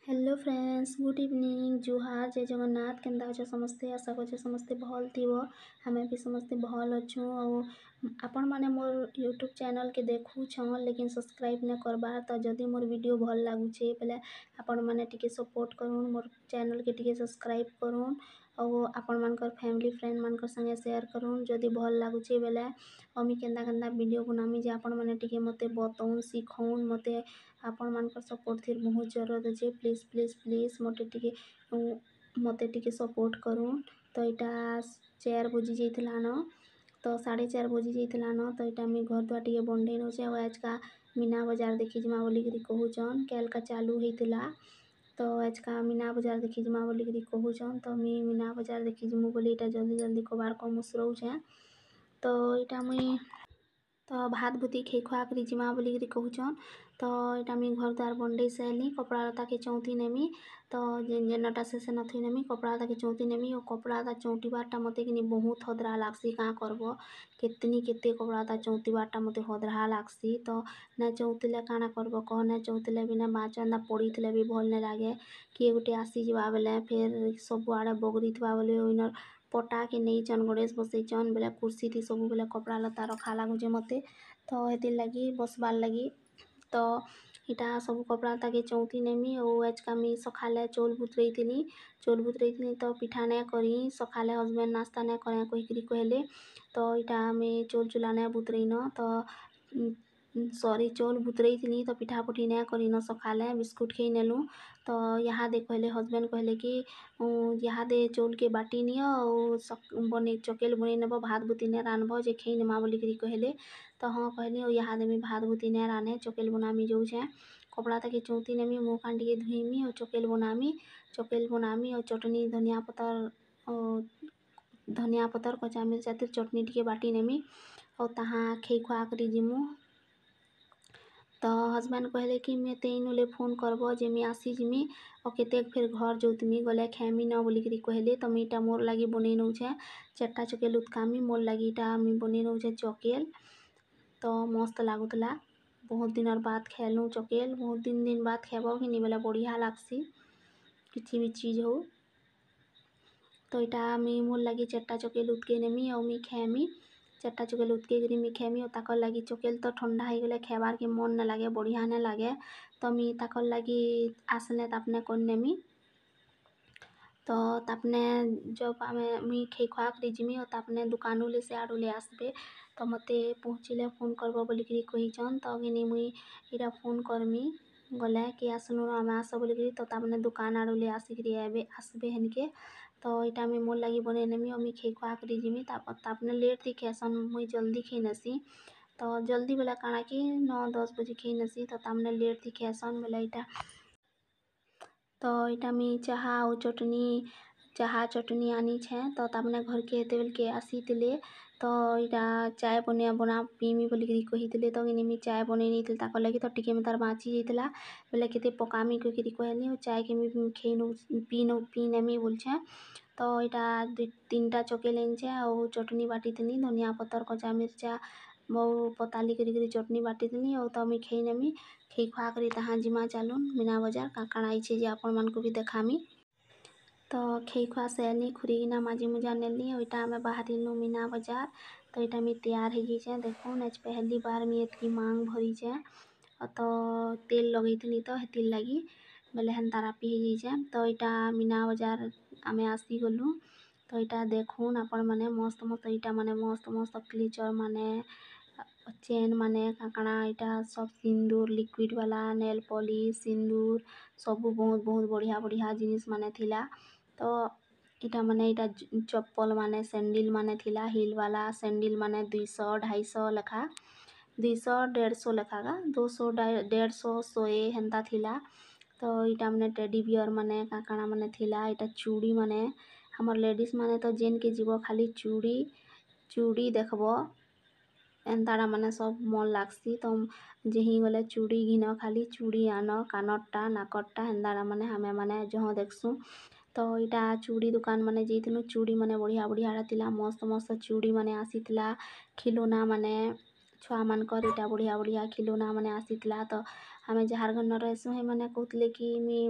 Hello friends, good evening, जुहार, जय जगन्नाथ। केन्दा अछ समस्ते? आशा करछे समस्ते भल थिबो। हमें भी समस्ते भल अछु। आपण माने मोर यूट्यूब चैनल के देखु छन लेकिन सब्सक्राइब न करबार, तो जदि मोर वीडियो भल लागुछे बेले आपण माने टिके सपोर्ट करूँ, मोर चैनल के टिके सब्सक्राइब करूँ और आपण मानकर फैमिली फ्रेंड मानकर संगे शेयर करूँ। जदि भल लागुछे बेले अमी केन्दा केन्दा वीडियो बनामी जे आपण माने टिके मते बताऊँ, शिखाऊँ। मते आपण मानकर सपोर्ट थिर बहुत जरूरत अच्छे। प्लीज प्लीज प्लीज मते टिके सपोर्ट करूँ। तो यहाँ 4 बजी जाइला न, तो 4:30 बजी जाइला न, तो यहाँ मुझे घर द्वार टिके बंधे नौचे। आज का मीना बजार देखी जमा बोलिकी कहूचन, कैल का चालू होता। तो आज का मीना बजार देखी जमा बोलिकी कहूचन, तो मुझे मीना बजार देखी जमु बोली इटा जल्दी जल्दी कबार कम उसरौछे। तो यहाँ मुई तो भात भूति खे खुआ कर जिमा बोलिकी कहूचन। तो यहाँ मुझे घर द्वार बंडे साइली, कपड़ा लता के चौथी नेमी। तो जेनटा से नथी नेमी, कपड़ा लता के चौथी नेमी। और कपड़ा लता चौटी बारटा मते कि बहुत हदरा लागसी। क्या करब, केतनी केते कपड़ा लता चौथी बारटा मते हदरा लागसी। तो ना चौथिले काना करब कह, ना चौथिले बिना बाचंदा पड़ी थे भी भल नहीं लगे। किए गोटे आसी जावा बेले फिर सब आड़े बगरी थवा बोले ओइनर पटा के नहीं चन गणेश बसईचन बेले कुर्सी थी सब बेले कपड़ा लता रखा लागुचे मते। तो हेतिर लगी बसबार लगी। तो इटा सब कपड़ा लता के चौथी नेमी। और आज का मी सखाले चौल बुतरई तो पिठा नहीं करी। सखाले हस्बैंड नाश्ता नहीं करे कहीकरी कहले। तो इटा मैं चौल चुला नहीं बुतरई न, तो सॉरी चौल बुतरई थी तो पिठा पुठी नहीं करी न सखाले बिस्कुट खेई नेलु। तो यहाँ दे कहले हस्बैंड कहले कि यहाँ दे चौल के बाटी नियो और बने चकेल बने नेब भात भूति नहीं रानब जे खेई नेमा बोलिकी कहले। तो हाँ कहली और यहाँ देमी भात भूति नहीं राने चकेल बनामी जो है। कपड़ा तक चौथी नेमी मुँह कान टिके धुईमी और चकेल बनामी और चटनी धनिया पतर कचा मिर्चा तिर चटनी टिके बाटी नेमी और तहाँ खेई खुआ कर जिमु। तो हस्बैंड कहले कि मैं तेनुले फोन करब जे मैं आसी जिमी और केते फिर घर जोतमी गले खेमी न बोलिकी कहले। तो मीटा मोर लगी बने नौछे 4टा चकेल उत्कामी मोर लगी इटा मी बने नौछे चकेल। तो मस्त लागुतला, बहुत दिन बाद खेलूँ चकेल। बहुत दिन बाद खेब कि नहीं बेला बढ़िया लागसी किसी भी चीज़ हो। तो इटा मी मोर लगी 4टा चकेल उत्के नेमी और मी खेमी 4टा चकेल उत्के करी मी खेमी। और ताकर लगी चकेल तो ठंडा हो गले खेबार के मन नहीं लगे, बढ़िया नहीं लगे। तो मी ताकर लगी आसने तापने कर नेमी। तो तापने जब मुई खेई खुआ कर जिमी और तापने दुकानु ले से आड़ू ले आसबे तो मते पहुँचिले फोन करब बोलिकी कहीचन। तो अगिनी मुई इटा फोन करमी गले कि आसनु आमे आस बोलिकी। तो तापने दुकान आड़ू ले आसिकी आसबे हेनके। तो इटा मुई मोर लगी बने नेमी और मुई खेई खुआ कर जिमी। तापने लेट थी खेसन मुई जल्दी खेई नसी। तो जल्दी बेला काଣା कि 9-10 बजे खेई नसी। तो तापने लेट थी खेसन बेला इटा। तो इटा मी चाहा और चटनी आनी छे। तो तापने घर के हेते बेल के आसी तिले। तो इटा चाय बना पीमी बोलिकी कहीतिले। तो मी चाय बने नहीं थी ताकर लगी। तो टिके में तार बाँची जाइला बेले केते पकामी कहीकरी कहली और चाय के मी पी नेमी बोलछे। तो इटा 3टा चकेल एनछे और चटनी बाटी थिनी धनिया पतर कचा मिर्चा बहु पताली करी चटनी बाटी थिनी। और तो मी खेई नेमी खेई खुआ करी तहाँ जिमा चालून मीना बजार काकाण आईछे जे आपण मानकु भी देखामी। तो खेई खुआ से आनी खुरीना माजी मुजा नेली और इटा में बाहरिनु मीना बजार। तो इटा मी तैयार हो गई देखो आज पहली बार मी एतकी मांग भरी छे। तो तेल लगे थी तो हेतिर लगी बेले हेन्ता रापी हो गई। तो इटा मीना बजार आमे आसी गलु। तो इटा देखून आपण माने मस्त मस्त इटा माने मस्त मस्त क्लिचर माने चेन माने काकाणा इटा सब सिंदूर लिक्विड वाला नेल पॉलिश सिंदूर सबू बहुत बहुत बढ़िया बढ़िया जिनिस माने थिला। तो इटा माने इटा चप्पल माने सैंडल माने थिला हिल वाला सैंडल माने 200-250 लेखा 200-150 लेखा का 200-150 100 हेन्ता थिला। तो इटा माने टेडी बियर माने काकाणा माने थिला। इटा चूड़ी माने हमर लेडीज माने तो जेन के जीव खाली चूड़ी देखब एंताड़ा माने सब मन लागसी। तो जेही गले चूड़ी घिन खाली चूड़ी आन कानरटा नाकरटा हेन्दाड़ा माने हमें माने जहाँ देखसु। तो इटा चूड़ी दुकान माने जाइथिलु चूड़ी माने बढ़िया बढ़िया थिला मस्त मस्त चूड़ी माने आसीथिला। खिलौना माने छुआ मानकर इटा बढ़िया बढ़िया खिलौना माने आसीथिला। तो हमें जार घर न रहसु हे माने कहतले कि मी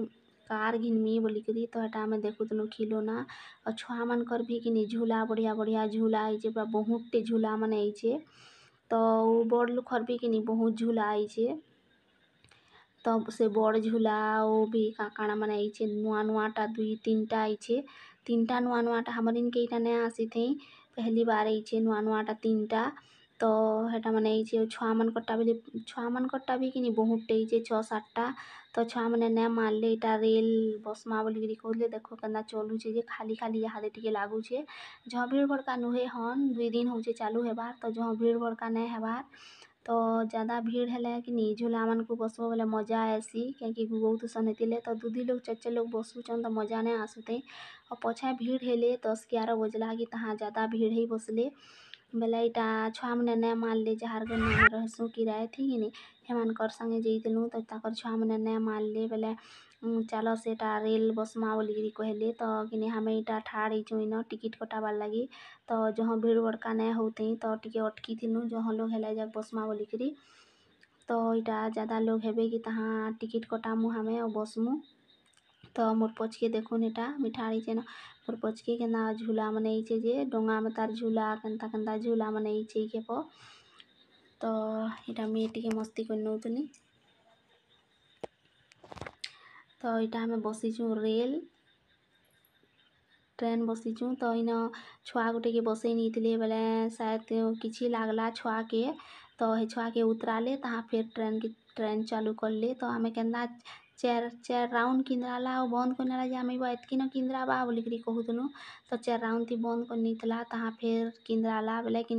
कार घिनमी बोलिकरी तो हेटा आमे देखुथनु खिलौना और छुआ मानकर भी किनी झूला बढ़िया बढ़िया झूला आइछे पूरा बहुतटे झूला माने आइछे तो बड़ लुखर भी किनी बहुत झूला आइछे तो से बड़ झूला ओ भी काकाणा माने आइछे नुआ नुआटा 2-3टा आइछे 3टा नुआ नुआटा हमर इनके इटा नया आसीथें पहली बार आइछे नुआ नुआटा 3टा तो हेटा माने आइछे छुआ मानकरटा भी किनी बहुतटे आइछे 6-7टा तो छुआ माने ना मानले इटा रेल बसमा बोलिकरी कहले देखो केन्ता चलुछे जे खाली खाली इहादे टिके लागुछे जहाँ भीड़ भड़का नुहे हन 2 दिन होउछे चालू हेबार तो जहाँ भीड़ भड़का नाइ हेबार तो ज़्यादा भीड़ हेले कि नी झूला मानकु बसबो बोले मजा आएसी क्योंकि बहुत सन हेतिले तो 2 लोग 4 लोग बसुछन तो मजा नाइ आसुते और पछे भीड़ हेले 10-11 बजला कि तहाँ ज़्यादा भीड़ ही बसले बेले इटा छुआ माने नाइ मानले जहार गन्ना में रहसु किराए थी कि नी हेमानकर संगे जइतनु तो ताकर छुआ माने नाइ मानले बेले चलो सेटा रेल बसमा बोलिकरी कहले तो किनी हमें इटा ठाड़ हिचु इन टिकट कटाबार लागी तो जहाँ भीड़ भड़का नाइ होते तो टिके अटकी थिनु जहाँ लोग हेले जाक बसमा बोलिकरी तो इटा ज़्यादा लोग हेबे कि तहाँ टिकट कटामु हमें और बसमु तो मोर पछके देखुन इटा मिठाड़ी छे न मोर पछके केना झूला माने आइछे जे डोंगा में तार झूला केन्ता केन्ता झूला माने आइछे इके प तो इटा मे टिके मस्ती करनौतनी तो इटा हमें बसिचु रेल ट्रेन बसिचु तो इन छुआ गुटे के बसई नीतिले बेले शायद किछि लागला छुआ के तो हे छुआ के उतराले तहाँ फिर ट्रेन चालू करले तो हमें केन्दा चार राउंड किंद्राला और बंद करनेला जे हमें एतकी न किंद्राबा बोलिकरी कहूतनु तो 4 राउंड थी बंद करनीतला तहाँ फिर किंद्राला बेले कि